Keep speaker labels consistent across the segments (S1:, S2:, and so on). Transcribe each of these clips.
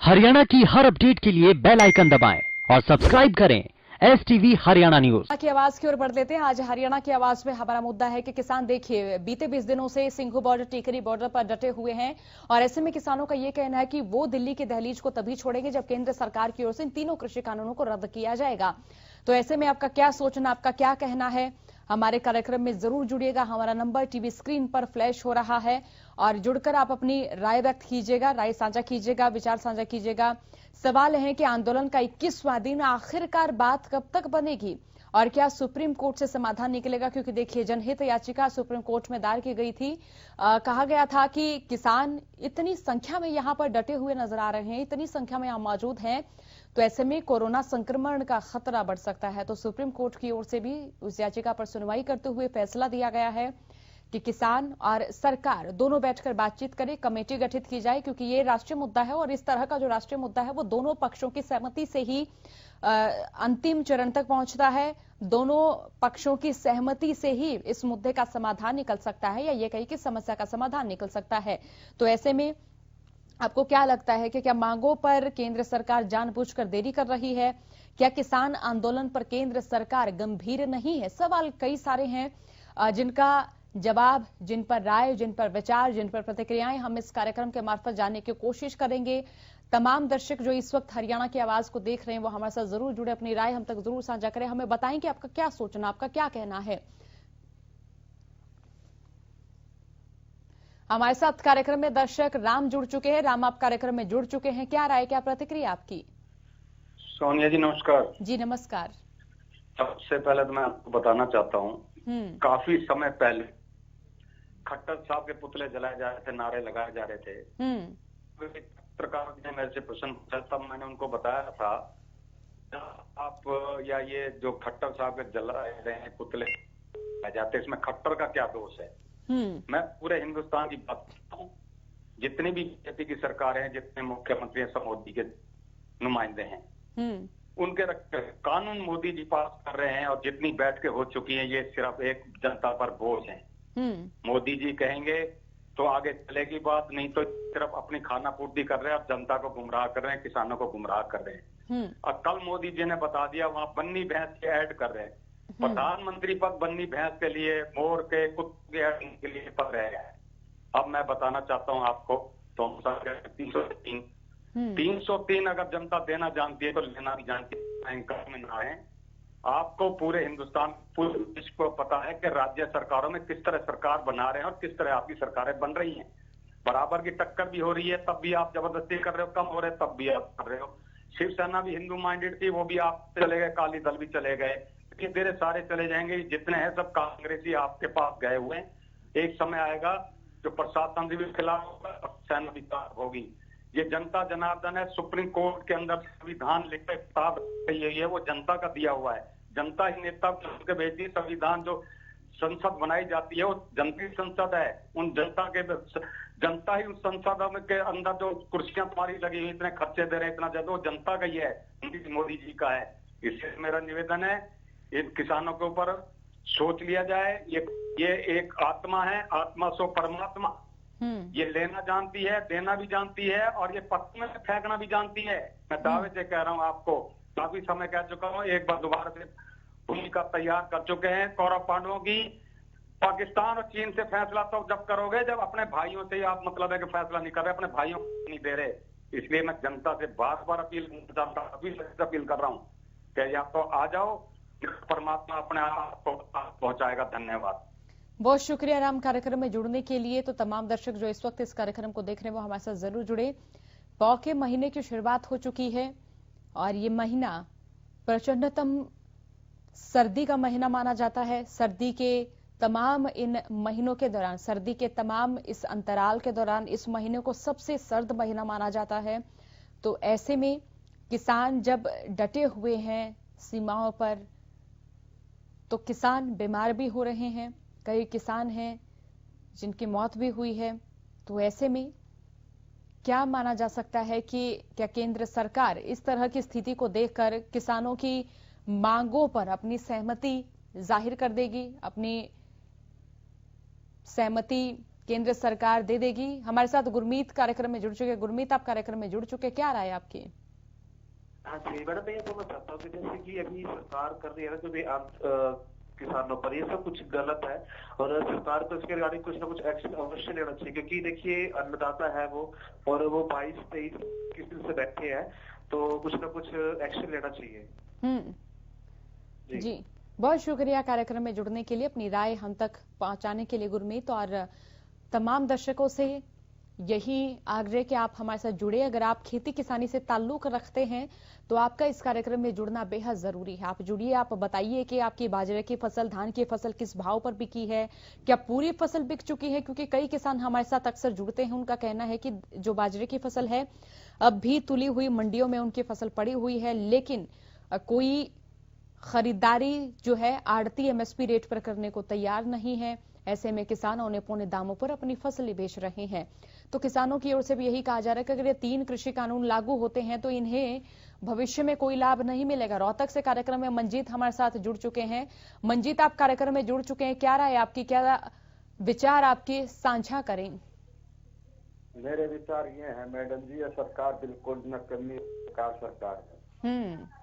S1: हरियाणा की हर अपडेट के लिए बेल आइकन दबाएं और सब्सक्राइब करें STV हरियाणा न्यूज
S2: की आवाज की ओर बढ़ लेते हैं। आज हरियाणा की आवाज में हमारा मुद्दा है कि किसान देखिए बीते 20 दिनों से सिंघू बॉर्डर टिकरी बॉर्डर पर डटे हुए हैं और ऐसे में किसानों का यह कहना है कि वो दिल्ली की दहलीज को तभी छोड़ेंगे जब केंद्र सरकार की ओर से इन तीनों कृषि कानूनों को रद्द किया जाएगा। तो ऐसे में आपका क्या सोचना, आपका क्या कहना है, हमारे कार्यक्रम में जरूर जुड़िएगा। हमारा नंबर टीवी स्क्रीन पर फ्लैश हो रहा है और जुड़कर आप अपनी राय व्यक्त कीजिएगा, राय साझा कीजिएगा, विचार साझा कीजिएगा। सवाल है कि आंदोलन का 21वां दिन आखिरकार बात कब तक बनेगी और क्या सुप्रीम कोर्ट से समाधान निकलेगा? क्योंकि देखिए जनहित याचिका सुप्रीम कोर्ट में दायर की गई थी। कहा गया था कि किसान इतनी संख्या में यहां पर डटे हुए नजर आ रहे हैं, इतनी संख्या में यहां मौजूद हैं, तो ऐसे में कोरोना संक्रमण का खतरा बढ़ सकता है। तो सुप्रीम कोर्ट की ओर से भी उस याचिका पर सुनवाई करते हुए फैसला दिया गया है कि किसान और सरकार दोनों बैठकर बातचीत करें, कमेटी गठित की जाए, क्योंकि ये राष्ट्रीय मुद्दा है और इस तरह का जो राष्ट्रीय मुद्दा है वो दोनों पक्षों की सहमति से ही अंतिम चरण तक पहुंचता है। दोनों पक्षों की सहमति से ही इस मुद्दे का समाधान निकल सकता है या ये कही कि समस्या का समाधान निकल सकता है। तो ऐसे में आपको क्या लगता है कि क्या मांगों पर केंद्र सरकार जानबूझकर देरी कर रही है? क्या किसान आंदोलन पर केंद्र सरकार गंभीर नहीं है? सवाल कई सारे हैं जिनका जवाब, जिन पर राय, जिन पर विचार, जिन पर प्रतिक्रियाएं हम इस कार्यक्रम के मार्फत जानने की कोशिश करेंगे। तमाम दर्शक जो इस वक्त हरियाणा की आवाज को देख रहे हैं वो हमारे साथ जरूर जुड़े, अपनी राय हम तक जरूर साझा करें, हमें बताएं कि आपका क्या सोचना, आपका क्या कहना है। हमारे साथ कार्यक्रम में दर्शक राम जुड़ चुके हैं। राम, आप कार्यक्रम में जुड़ चुके हैं, क्या राय, क्या प्रतिक्रिया आपकी?
S3: सोनिया जी नमस्कार।
S2: जी नमस्कार।
S3: सबसे पहले तो मैं आपको बताना चाहता हूँ, काफी समय पहले खट्टर साहब के पुतले जलाए जा रहे थे, नारे लगाए जा रहे थे। पत्रकार ने मेरे से प्रश्न पूछा, तब मैंने उनको बताया था आप या ये जो खट्टर साहब के जलाए रहे हैं पुतले जाते, इसमें खट्टर का क्या दोष है? मैं पूरे हिंदुस्तान की बात करता हूँ, जितनी भी बीजेपी की सरकार है, जितने मुख्यमंत्री हैं, सब मोदी के नुमाइंदे हैं। उनके कानून मोदी जी पास कर रहे हैं और जितनी बैठ के हो चुकी हैं ये सिर्फ एक जनता पर बोझ है। मोदी जी कहेंगे तो आगे चलेगी बात, नहीं तो सिर्फ अपनी खाना पूर्ति कर रहे हैं और जनता को गुमराह कर रहे हैं, किसानों को गुमराह कर रहे हैं। और कल मोदी जी ने बता दिया वहां बन्नी भैंस के ऐड कर रहे हैं। प्रधानमंत्री पद बन्नी भैंस के लिए, मोर के, कुत्ते के ऐड के लिए पद रह गया है। अब मैं बताना चाहता हूँ आपको, तो 303 अगर जनता देना जानती है तो लेना भी जानती है, में ना है। आपको पूरे हिंदुस्तान, पूरे विश्व को पता है कि राज्य सरकारों में किस तरह सरकार बना रहे हैं और किस तरह आपकी सरकारें बन रही हैं। बराबर की टक्कर भी हो रही है, तब भी आप जबरदस्ती कर रहे हो, कम हो रहे तब भी आप कर रहे हो। शिवसेना भी हिंदू माइंडेड थी, वो भी आप चले गए, काली दल भी चले गए, धीरे सारे चले जाएंगे। जितने हैं सब कांग्रेसी आपके पास गए हुए हैं। एक समय आएगा जो प्रशासन के खिलाफ होगा, सेना भी होगी। ये जनता जनार्दन है, सुप्रीम कोर्ट के अंदर संविधान लिखकर किताब है, वो जनता का दिया हुआ है। जनता ही नेता के भेजती, संविधान जो संसद बनाई जाती है वो जनता की संसद है। उन जनता ही उस संसद के अंदर जो कुर्सियां तुम्हारी लगी हुई, इतने खर्चे दे रहे हैं, इतना ज्यादा, वो जनता का ही है, मोदी जी का है। इसलिए मेरा निवेदन है, इन किसानों के ऊपर सोच लिया जाए। ये एक आत्मा है, आत्मा सो परमात्मा। ये लेना जानती है, देना भी जानती है और ये पत्थर में फेंकना भी जानती है। मैं दावे से कह रहा हूँ आपको, काफी समय कह चुका हूँ, एक बार दोबारा से भूमिका तैयार कर चुके हैं। कौरव पांडवों की पाकिस्तान और चीन से फैसला तो जब करोगे जब अपने भाइयों से आप मतलब है कि फैसला नहीं कर रहे, अपने भाइयों को नहीं दे रहे। इसलिए मैं जनता से बार बार अपील कर रहा हूँ कि या तो आ जाओ, परमात्मा अपने आप को पहुंचाएगा। धन्यवाद।
S2: बहुत शुक्रिया राम कार्यक्रम में जुड़ने के लिए। तो तमाम दर्शक जो इस वक्त इस कार्यक्रम को देख रहे हैं वो हमारे साथ जरूर जुड़े। पौ के महीने की शुरुआत हो चुकी है और ये महीना प्रचंडतम सर्दी का महीना माना जाता है। सर्दी के तमाम इन महीनों के दौरान, सर्दी के तमाम इस अंतराल के दौरान इस महीने को सबसे सर्द महीना माना जाता है। तो ऐसे में किसान जब डटे हुए हैं सीमाओं पर, तो किसान बीमार भी हो रहे हैं, कई किसान हैं जिनकी मौत भी हुई है। तो ऐसे में क्या माना जा सकता है कि क्या केंद्र सरकार इस तरह की स्थिति को देखकर किसानों की मांगों पर अपनी सहमति जाहिर कर देगी, अपनी सहमति केंद्र सरकार दे देगी? हमारे साथ गुरमीत कार्यक्रम में जुड़ चुके। गुरमीत, आप कार्यक्रम में जुड़ चुके, क्या राय आपकी?
S4: हाँ जी मैडम, मैं ये बोलना चाहता हूँ कि जैसे कि अभी सरकार कर रही है ना जो भी आम किसानों पर, ये सब कुछ गलत है और सरकार को इसके रिगार्डिंग कुछ ना कुछ एक्शन अवश्य लेना चाहिए, क्योंकि देखिए अन्नदाता है वो, और वो 22-23 दिन से बैठे हैं, तो कुछ ना कुछ एक्शन लेना चाहिए।
S2: जी, बहुत शुक्रिया कार्यक्रम में जुड़ने के लिए, अपनी राय हम तक पहुंचाने के लिए गुरमीत। और तमाम दर्शकों से यही आग्रह कि आप हमारे साथ जुड़े। अगर आप खेती किसानी से ताल्लुक रखते हैं तो आपका इस कार्यक्रम में जुड़ना बेहद जरूरी है। आप जुड़िए, आप बताइए कि आपकी बाजरे की फसल, धान की फसल किस भाव पर बिकी है, क्या पूरी फसल बिक चुकी है? क्योंकि कई किसान हमारे साथ अक्सर जुड़ते हैं, उनका कहना है कि जो बाजरे की फसल है अब भी तुली हुई मंडियों में उनकी फसल पड़ी हुई है, लेकिन कोई खरीदारी जो है आड़ती एमएसपी रेट पर करने को तैयार नहीं है। ऐसे में किसान औने पौने दामों पर अपनी फसलें बेच रहे हैं। तो किसानों की ओर से भी यही कहा जा रहा है कि अगर ये 3 कृषि कानून लागू होते हैं तो इन्हें भविष्य में कोई लाभ नहीं मिलेगा। रोहतक से कार्यक्रम में मंजीत हमारे साथ जुड़ चुके हैं। मंजीत, आप कार्यक्रम में जुड़ चुके हैं, क्या राय आपकी, क्या विचार आपके साझा करें?
S5: मेरे विचार ये है मैडम जी, ये सरकार बिल्कुल नकमी सरकार है।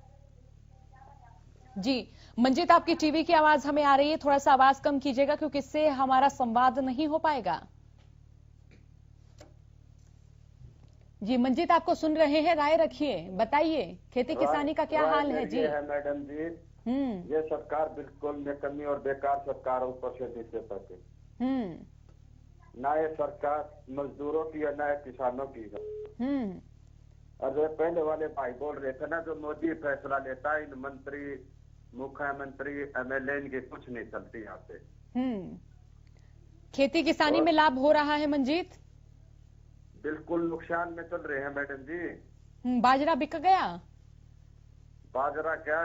S2: जी मंजीत, आपकी टीवी की आवाज हमें आ रही है, थोड़ा सा आवाज कम कीजिएगा क्योंकि इससे हमारा संवाद नहीं हो पाएगा। जी मंजीत, आपको सुन रहे हैं, राय रखिए, बताइए खेती किसानी का क्या हाल है? जी
S5: है मैडम जी, ये सरकार बिल्कुल निकम्मी और बेकार सरकार है, ऊपर से नीचे तक। ना ये सरकार मजदूरों की है ना किसानों की है। और जो पहले वाले भाई बोल रहे थे ना, जो मोदी फैसला लेता है, इन मंत्री, मुख्यमंत्री, एमएलए इनकी कुछ नहीं चलती यहाँ पे।
S2: खेती किसानी में लाभ हो रहा है मंजीत?
S5: बिल्कुल नुकसान में चल रहे हैं मैडम जी।
S2: बाजरा बिक गया?
S5: बाजरा क्या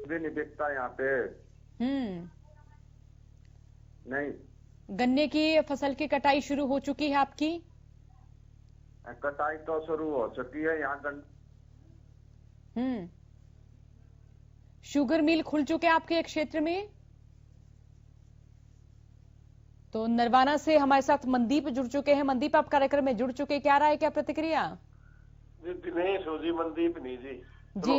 S5: भी नहीं बिकता यहाँ पे। नहीं।
S2: गन्ने की फसल की कटाई शुरू हो चुकी है आपकी?
S5: कटाई तो शुरू हो चुकी है यहाँ।
S2: शुगर मिल खुल चुके हैं आपके क्षेत्र में? तो नरवाना से हमारे साथ मनदीप जुड़ चुके हैं। मनदीप, आप कार्यक्रम में जुड़ चुके, क्या राय, क्या प्रतिक्रिया?
S4: दिनेश हो जी, मनदीप नहीं जी।
S2: जी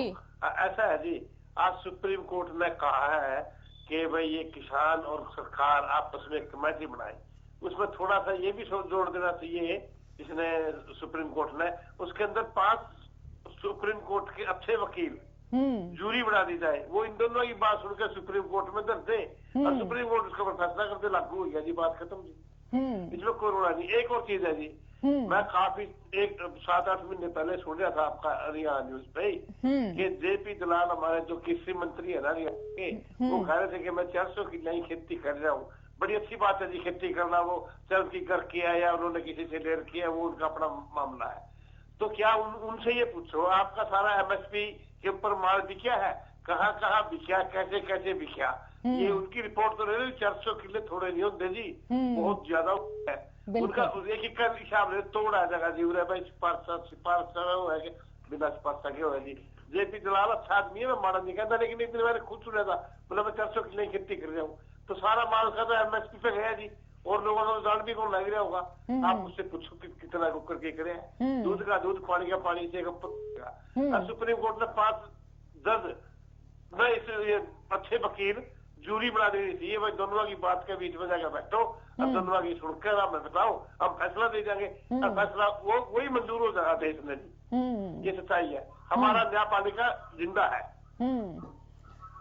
S4: ऐसा है जी, आज सुप्रीम कोर्ट ने कहा है कि भाई ये किसान और सरकार आपस में कमेटी बनाए। उसमें थोड़ा सा ये भी जोड़ देना चाहिए इसने, सुप्रीम कोर्ट ने, उसके अंदर 5 सुप्रीम कोर्ट के अच्छे वकील जूरी बना दी जाए, वो इन दोनों की बात सुनकर सुप्रीम कोर्ट में दर्ज दे और सुप्रीम कोर्ट उसका फैसला करते लागू हो गया जी, बात खत्म जी। इसमें कोई रोड़ा नहीं। एक और चीज है जी, मैं काफी 7-8 महीने पहले सुन रहा था आपका हरियाणा न्यूज पे कि जेपी दलाल हमारे जो कृषि मंत्री है ना हरियाणा के, वो कह रहे थे कि मैं 400 की नई खेती कर रहा हूँ। बड़ी अच्छी बात है जी खेती करना, वो चल की करके आया, उन्होंने किसी से ले रखी है, वो उनका अपना मामला है। तो क्या उनसे ये पूछो, आपका सारा एमएसपी के ऊपर माल बिका है, कहाँ कहाँ बिका, कैसे कैसे बिका, ये उनकी रिपोर्ट तो रही। 400 किले थोड़े नहीं होते जी, बहुत ज्यादा है। उनका एक हिसाब से तोड़ा जगह जी, भाई सिफारसा है कि बिना सिफारसा के हो जी। जेपी दलाल अच्छा आदमी है, मैं माड़ा नहीं कहता, लेकिन एक दिन मैंने खुद सुना था, मतलब मैं 400 किले की खेती कर रहा हूँ, तो सारा माल का तो एमएसपी पे गया जी, और लोगों को जान भी कौन लग रहा होगा। आप मुझसे पूछो कि कितना कुकर के करे, दूध का दूध, पानी का पानी से सुप्रीम कोर्ट ने 5 जज न इस अच्छे वकील जूरी बना देनी चाहिए, भाई दोनों की बात के बीच में जाकर बैठो, अब दोनों की सुनकर हमें बताओ, हम फैसला दे जाएंगे, और फैसला वही मंजूर हो जाएगा देश में जी। ये सच्चाई है, हमारा न्यायपालिका जिंदा है।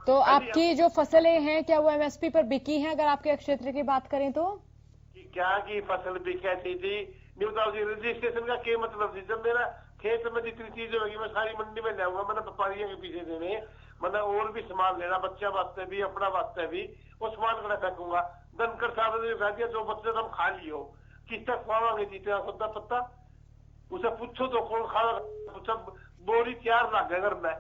S2: तो आपकी जो फसलें हैं क्या वो एमएसपी पर बिकी हैं? अगर आपके क्षेत्र की बात करें तो
S4: क्या की फसल बिकी थी नहीं बताओ जी। रजिस्ट्रेशन का क्या मतलब थी? जब मेरा खेत में जितनी चीजें होगी मैं सारी मंडी में लाऊंगा, मैंने व्यापारियों के पीछे देने, मैंने और भी सामान लेना, बच्चा वास्ते भी, अपना वास्ते भी, वो सामान कर फेंकूंगा। धनकर साहब ने कह दिया, जो बच्चे तुम खा लियो, किस तक खुआवांगे जीते खुदा पत्ता, उसे पूछो तो कौन खाएगा, पूछा बोरी 4 लाख घर में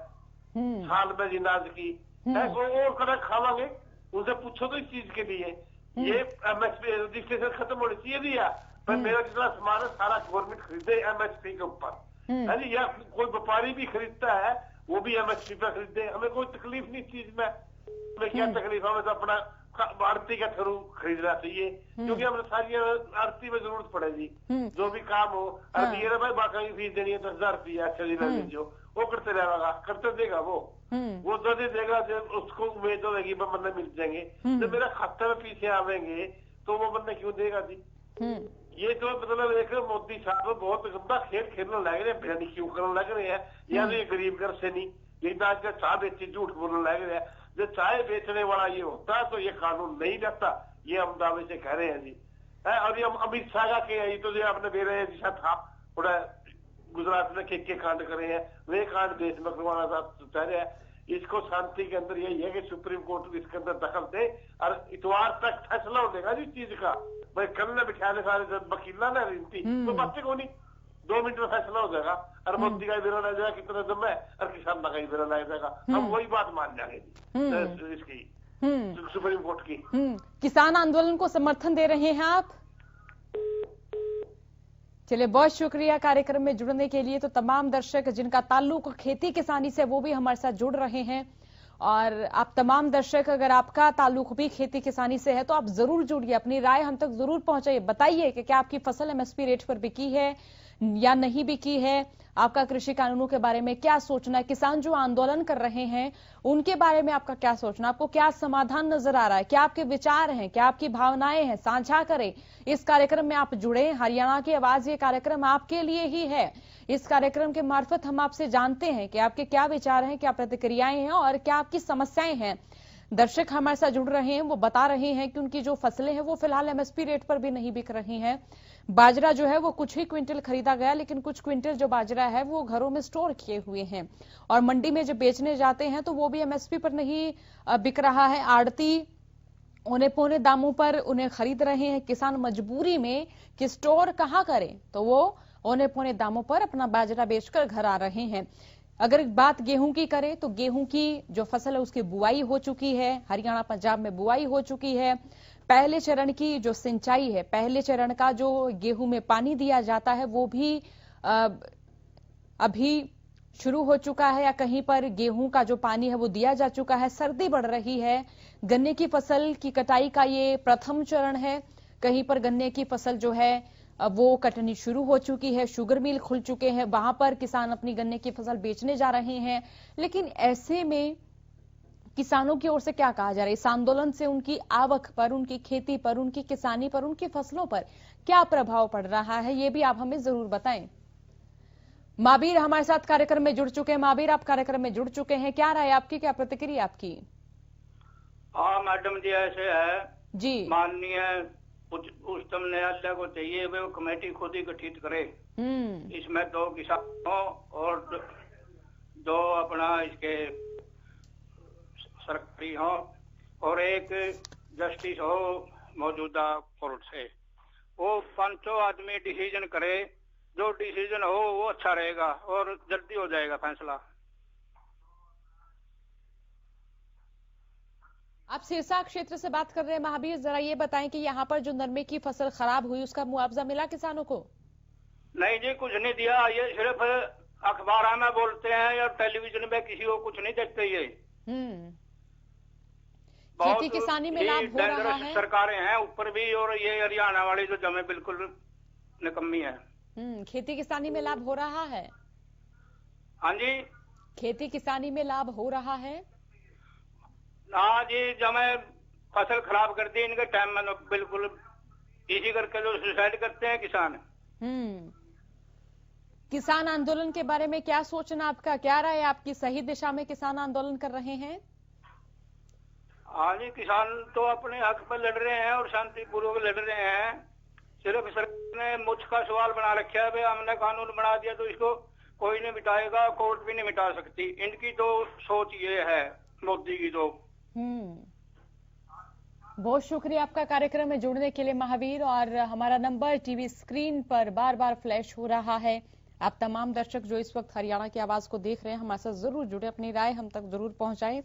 S4: साल में जिनाज की और कड़ा खावांगे, उनसे पूछो तो इस चीज के लिए। ये एमएसपी रजिस्ट्रेशन खत्म होनी चाहिए दिया, पर मेरा जितना सामान है सारा गवर्नमेंट खरीदे एमएसपी के ऊपर है जी, या कोई व्यापारी भी खरीदता है वो भी एमएसपी पे खरीदे, हमें कोई तकलीफ नहीं चीज में। में क्या तकलीफ है, तो अपना आरती का थ्रू खरीदना चाहिए, क्योंकि हमें सारी आरती में जरूरत पड़ेगी। जो भी काम हो, अभी ये ना भाई बाकी फीस देनी है 10,000 रुपया, अच्छा जी जो वो करते रहेगा, करते देगा वो 2 दिन देगा, जब उसको उम्मीद होगी बंदे मिल जाएंगे, जब मेरा खाता में पीछे आवेंगे तो वो बंदे क्यों देगा जी। ये तो मतलब एक मोदी साहब बहुत गंदा खेल खेलने लग रहे हैं, बिरयानी क्यों करने लग रहे हैं, या तो ये गरीब घर से नहीं, लेकिन आज का चाय बेची झूठ बोलने लग रहे हैं। जो चाय बेचने वाला ये होता तो ये कानून नहीं रहता, ये हम दावे से कह रहे हैं जी। और ये अमित शाह का के तो जो आपने मेरे जैसा था थोड़ा गुजरात में के कांड करे हैं, वे कांड देश में करवाना चाह रहे हैं। इसको शांति के अंदर यही है कि सुप्रीम कोर्ट इसके अंदर दखल दे और इतवार तक फैसला हो जाएगा इस चीज का। भाई कल न बिठाने सारे वकीला ना रिंती तो बच्चे को नहीं, 2 मिनट में फैसला हो जाएगा, और मोदी का विरोध आ जाएगा कितना दम है, और किसान का विरोध आ जाएगा, हम वही बात मान जाएंगे इसकी सुप्रीम कोर्ट की।
S2: किसान आंदोलन को समर्थन दे रहे हैं आप? चलिए, बहुत शुक्रिया कार्यक्रम में जुड़ने के लिए। तो तमाम दर्शक जिनका ताल्लुक खेती किसानी से वो भी हमारे साथ जुड़ रहे हैं, और आप तमाम दर्शक अगर आपका ताल्लुक भी खेती किसानी से है तो आप जरूर जुड़िए, अपनी राय हम तक जरूर पहुंचाइए, बताइए कि क्या आपकी फसल एमएसपी रेट पर बिकी है या नहीं बिकी है, आपका कृषि कानूनों के बारे में क्या सोचना है, किसान जो आंदोलन कर रहे हैं उनके बारे में आपका क्या सोचना, आपको क्या समाधान नजर आ रहा है, क्या आपके विचार हैं, क्या आपकी भावनाएं हैं, साझा करें। इस कार्यक्रम में आप जुड़े, हरियाणा की आवाज ये कार्यक्रम आपके लिए ही है। इस कार्यक्रम के मार्फत हम आपसे जानते हैं कि आपके क्या विचार हैं, क्या प्रतिक्रियाएं हैं और क्या आपकी समस्याएं हैं। दर्शक हमारे साथ जुड़ रहे हैं, वो बता रहे हैं कि उनकी जो फसलें हैं वो फिलहाल एमएसपी रेट पर भी नहीं बिक रही हैं। बाजरा जो है वो कुछ ही क्विंटल खरीदा गया, लेकिन कुछ क्विंटल जो बाजरा है वो घरों में स्टोर किए हुए हैं, और मंडी में जब बेचने जाते हैं तो वो भी एमएसपी पर नहीं बिक रहा है। आड़ती औने पौने दामों पर उन्हें खरीद रहे हैं। किसान मजबूरी में कि स्टोर कहां करें, तो वो औने पौने दामों पर अपना बाजरा बेचकर घर आ रहे हैं। अगर बात गेहूं की करें तो गेहूं की जो फसल है उसकी बुआई हो चुकी है, हरियाणा पंजाब में बुआई हो चुकी है। पहले चरण की जो सिंचाई है, पहले चरण का जो गेहूं में पानी दिया जाता है वो भी अभी शुरू हो चुका है, या कहीं पर गेहूं का जो पानी है वो दिया जा चुका है। सर्दी बढ़ रही है, गन्ने की फसल की कटाई का ये प्रथम चरण है। कहीं पर गन्ने की फसल जो है वो कटनी शुरू हो चुकी है, शुगर मिल खुल चुके हैं, वहां पर किसान अपनी गन्ने की फसल बेचने जा रहे हैं। लेकिन ऐसे में किसानों की ओर से क्या कहा जा रहा है, इस आंदोलन से उनकी आवक पर, उनकी खेती पर, उनकी किसानी पर, उनकी फसलों पर क्या प्रभाव पड़ रहा है, ये भी आप हमें जरूर बताएं। महावीर हमारे साथ कार्यक्रम में जुड़ चुके हैं। महावीर, आप कार्यक्रम में जुड़ चुके हैं, क्या राय आपकी, क्या प्रतिक्रिया आपकी?
S6: हाँ मैडम जी, ऐसे है
S2: जी,
S6: माननीय उच्चतम न्यायालय को चाहिए वो कमेटी खुद ही गठित करे, इसमें 2 किसानों और 2 अपना इसके सरकारी हो और एक जस्टिस हो मौजूदा कोर्ट से, वो 5 आदमी डिसीजन करे, जो डिसीजन हो वो अच्छा रहेगा और जल्दी हो जाएगा फैसला।
S2: आप सिरसा क्षेत्र से बात कर रहे हैं महावीर, जरा ये बताएं कि यहाँ पर जो नरमे की फसल खराब हुई उसका मुआवजा मिला किसानों को?
S6: नहीं जी, कुछ नहीं दिया, ये सिर्फ अखबार में बोलते हैं या टेलीविजन में किसी को कुछ नहीं देखते। ये
S2: खेती किसानी में लाभ हो रहा है,
S6: सरकारें हैं ऊपर भी, और ये हरियाणा वाली जो जमे बिल्कुल निकम्मी है।
S2: खेती किसानी में लाभ हो रहा है?
S6: हाँ जी,
S2: खेती किसानी में लाभ हो रहा है।
S6: हाँ जी, जमे फसल खराब कर दी इनके टाइम में, बिल्कुल इसी करके जो सुसाइड करते हैं किसान।
S2: किसान आंदोलन के बारे में क्या सोचना आपका, क्या राय आपकी, सही दिशा में किसान आंदोलन कर रहे हैं?
S6: हाँ जी, किसान तो अपने हक पर लड़ रहे हैं और शांतिपूर्वक लड़ रहे हैं। सिर्फ सरकार ने मुझ का सवाल बना रखा है, हमने कानून बना दिया तो इसको कोई नहीं मिटाएगा, कोर्ट भी नहीं मिटा सकती। इनकी तो सोच ये है मोदी की तो।
S2: बहुत शुक्रिया आपका कार्यक्रम में जुड़ने के लिए महावीर, और हमारा नंबर टीवी स्क्रीन पर बार बार फ्लैश हो रहा है। आप तमाम दर्शक जो इस वक्त हरियाणा की आवाज को देख रहे हैं हमारे साथ जरूर जुड़े, अपनी राय हम तक जरूर पहुंचाएं।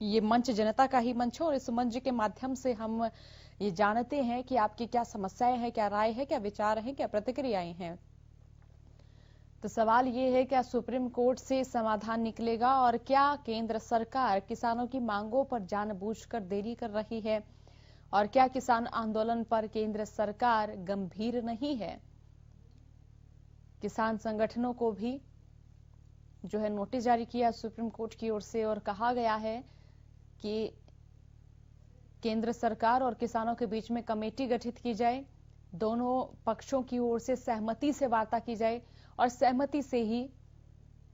S2: ये मंच जनता का ही मंच है और इस मंच के माध्यम से हम ये जानते हैं कि आपकी क्या समस्याएं हैं, क्या राय है, क्या विचार हैं, क्या प्रतिक्रियाएं हैं। तो सवाल ये है, क्या सुप्रीम कोर्ट से समाधान निकलेगा और क्या केंद्र सरकार किसानों की मांगों पर जानबूझकर देरी कर रही है और क्या किसान आंदोलन पर केंद्र सरकार गंभीर नहीं है? किसान संगठनों को भी जो है नोटिस जारी किया सुप्रीम कोर्ट की ओर से और कहा गया है कि केंद्र सरकार और किसानों के बीच में कमेटी गठित की जाए, दोनों पक्षों की ओर से सहमति से वार्ता की जाए और सहमति से ही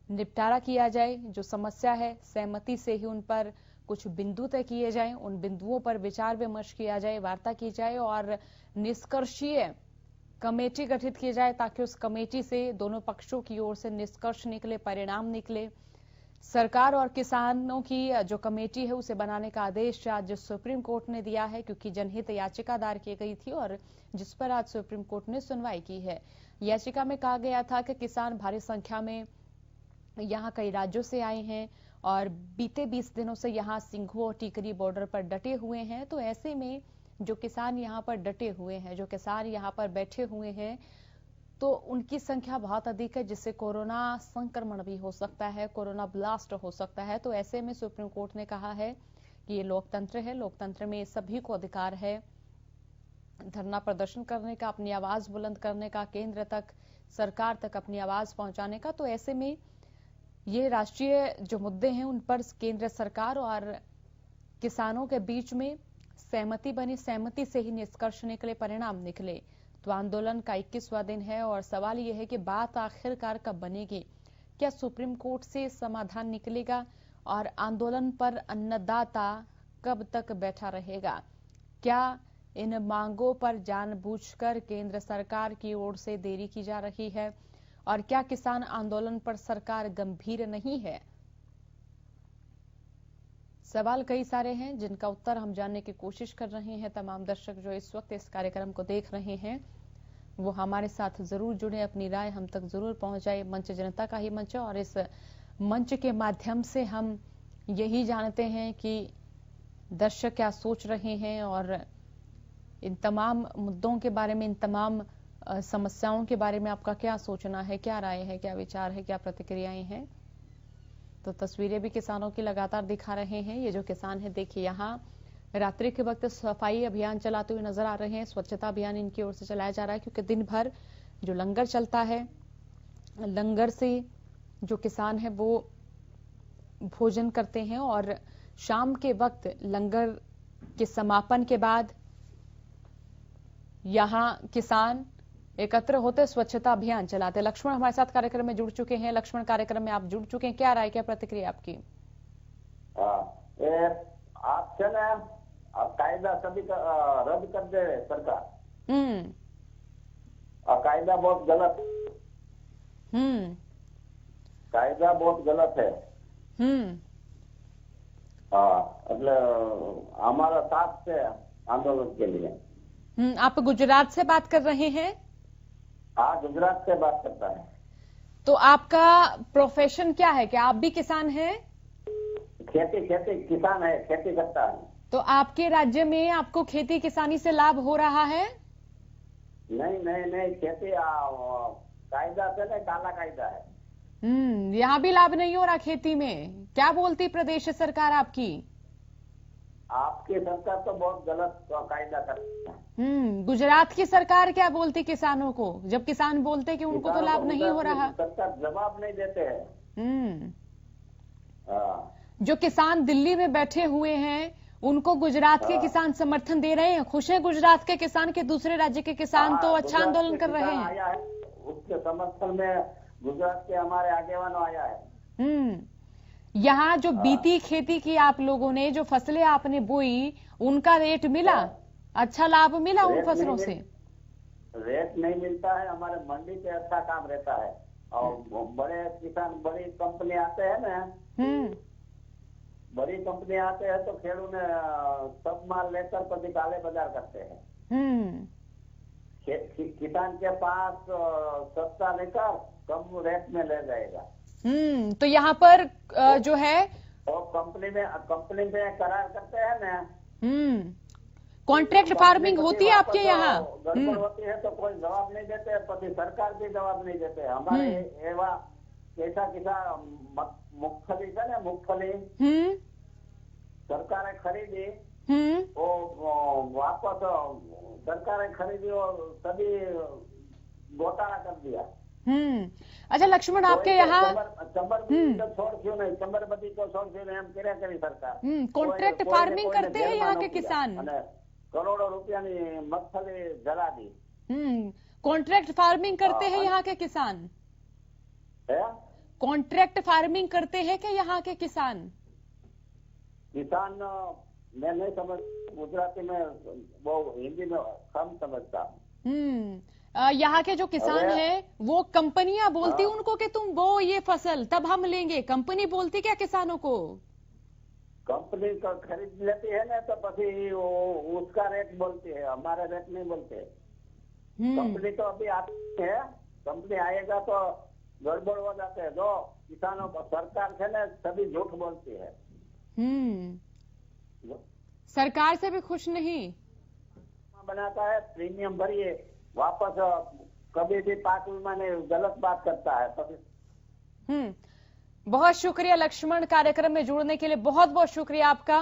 S2: निपटारा किया जाए। जो समस्या है सहमति से ही उन पर कुछ बिंदु तय किए जाएं, उन बिंदुओं पर विचार विमर्श किया जाए, वार्ता की जाए और निष्कर्षीय कमेटी गठित की जाए ताकि उस कमेटी से दोनों पक्षों की ओर से निष्कर्ष निकले, परिणाम निकले। सरकार और किसानों की जो कमेटी है उसे बनाने का आदेश आज सुप्रीम कोर्ट ने दिया है, क्योंकि जनहित याचिका दायर की गई थी और जिस पर आज सुप्रीम कोर्ट ने सुनवाई की है। याचिका में कहा गया था कि किसान भारी संख्या में यहाँ कई राज्यों से आए हैं और बीते 20 दिनों से यहाँ सिंघू और टीकरी बॉर्डर पर डटे हुए हैं। तो ऐसे में जो किसान यहाँ पर डटे हुए हैं, जो किसान यहाँ पर बैठे हुए हैं, तो उनकी संख्या बहुत अधिक है, जिससे कोरोना संक्रमण भी हो सकता है, कोरोना ब्लास्ट हो सकता है। तो ऐसे में सुप्रीम कोर्ट ने कहा है कि ये लोकतंत्र है, लोकतंत्र में सभी को अधिकार है धरना प्रदर्शन करने का, अपनी आवाज बुलंद करने का, केंद्र तक, सरकार तक अपनी आवाज पहुंचाने का। तो ऐसे में ये राष्ट्रीय जो मुद्दे हैं उन पर केंद्र सरकार और किसानों के बीच में सहमति बनी, सहमति से ही निष्कर्ष निकले, परिणाम निकले। तो आंदोलन का 21वां दिन है और सवाल यह है कि बात आखिरकार कब बनेगी? क्या सुप्रीम कोर्ट से समाधान निकलेगा और आंदोलन पर अन्नदाता कब तक बैठा रहेगा? क्या इन मांगों पर जानबूझकर केंद्र सरकार की ओर से देरी की जा रही है और क्या किसान आंदोलन पर सरकार गंभीर नहीं है? सवाल कई सारे हैं जिनका उत्तर हम जानने की कोशिश कर रहे हैं। तमाम दर्शक जो इस वक्त इस कार्यक्रम को देख रहे हैं वो हमारे साथ जरूर जुड़े, अपनी राय हम तक जरूर पहुंचाए। मंच जनता का ही मंच है और इस मंच के माध्यम से हम यही जानते हैं कि दर्शक क्या सोच रहे हैं और इन तमाम मुद्दों के बारे में, इन तमाम समस्याओं के बारे में आपका क्या सोचना है, क्या राय है, क्या विचार है, क्या प्रतिक्रियाएं हैं। तो तस्वीरें भी किसानों की लगातार दिखा रहे हैं। ये जो किसान है देखिए, यहाँ रात्रि के वक्त सफाई अभियान चलाते हुए नजर आ रहे हैं। स्वच्छता अभियान इनकी ओर से चलाया जा रहा है, क्योंकि दिन भर जो लंगर चलता है, लंगर से जो किसान है वो भोजन करते हैं और शाम के वक्त लंगर के समापन के बाद यहाँ किसान एकत्र होते स्वच्छता अभियान चलाते। लक्ष्मण हमारे साथ कार्यक्रम में जुड़ चुके हैं। लक्ष्मण, कार्यक्रम में आप जुड़ चुके हैं, क्या राय, क्या प्रतिक्रिया आपकी?
S5: आप चले, अब कायदा सभी का रद्द कर दे सरकार। और कायदा बहुत गलत, कायदा बहुत गलत है। मतलब हमारा साथ से आंदोलन के लिए।
S2: आप गुजरात से बात कर रहे हैं?
S5: हाँ, गुजरात से बात करता है।
S2: तो आपका प्रोफेशन क्या है? क्या आप भी किसान हैं?
S5: खेती किसान है, खेती करता है।
S2: तो आपके राज्य में आपको खेती किसानी से लाभ हो रहा है?
S5: नहीं, खेती कायदा से नहीं, काला कायदा है।
S2: यहाँ भी लाभ नहीं हो रहा खेती में। क्या बोलती प्रदेश सरकार आपकी?
S5: आपकी सरकार तो बहुत गलत कायदा करती है।
S2: गुजरात की सरकार क्या बोलती किसानों को, जब किसान बोलते कि उनको तो लाभ नहीं हो रहा?
S5: सरकार जवाब नहीं देते हैं।
S2: जो किसान दिल्ली में बैठे हुए हैं उनको गुजरात के किसान समर्थन दे रहे हैं, खुश है गुजरात के किसान के दूसरे राज्य के किसान तो अच्छा आंदोलन कर रहे हैं।
S5: उसके समर्थन में गुजरात के हमारे आगेवान आया है।
S2: यहाँ जो बीती खेती की आप लोगों ने, जो फसलें आपने बोई, उनका रेट मिला? अच्छा लाभ मिला उन फसलों से?
S5: रेट नहीं मिलता है। हमारे मंडी पे अच्छा काम रहता है और बड़े किसान, बड़ी कंपनी आते हैं ना, बड़ी कंपनी आते हैं तो खेड़ू ने सब माल लेकर कभी काले बाजार करते हैं। किसान के पास सस्ता लेकर कम रेट में ले जाएगा।
S2: तो यहाँ पर जो है
S5: तो कंपनी में करार करते हैं ना,
S2: कॉन्ट्रैक्ट फार्मिंग होती है आपके यहाँ?
S5: गड़बड़ होती है तो कोई जवाब नहीं देते, पति सरकार भी जवाब नहीं देते। हमारे एवा कैसा किसान मूंगफली है ना, मूंगफली सरकार खरीदी, वो वापस सरकार खरीदी और सभी घोटाला कर दिया।
S2: अच्छा लक्ष्मण, आपके यहाँ
S5: चंबर छोड़ क्यों नहीं, चंबरबती को छोड़ क्यों नहीं, हम क्या करी सरकार?
S2: कॉन्ट्रैक्ट फार्मिंग करते हैं यहाँ के किसान?
S5: करोड़ों रुपया ની મગફળી જલા दी।
S2: कॉन्ट्रैक्ट फार्मिंग करते हैं यहाँ के किसान? कॉन्ट्रैक्ट फार्मिंग करते हैं क्या यहाँ के किसान?
S5: किसान मैं नहीं समझ, गुजराती में वो हिंदी में कम समझता।
S2: यहाँ के जो किसान हैं वो कंपनियां बोलती उनको कि तुम बो ये फसल तब हम लेंगे, कंपनी बोलती क्या किसानों को?
S5: कंपनी का खरीद लेती है ना तो पसी उसका रेट बोलती है, हमारा रेट नहीं बोलते। कंपनी तो अभी आती है, कंपनी आएगा तो गड़बड़ हो जाते हैं। जो किसानों को सरकार से ना सभी झूठ बोलती है।
S2: सरकार से भी खुश नहीं
S5: बनाता है, प्रीमियम भरिए, वापस कभी भी पाक विमा ने गलत बात करता है।
S2: बहुत शुक्रिया लक्ष्मण, कार्यक्रम में जुड़ने के लिए बहुत बहुत शुक्रिया आपका।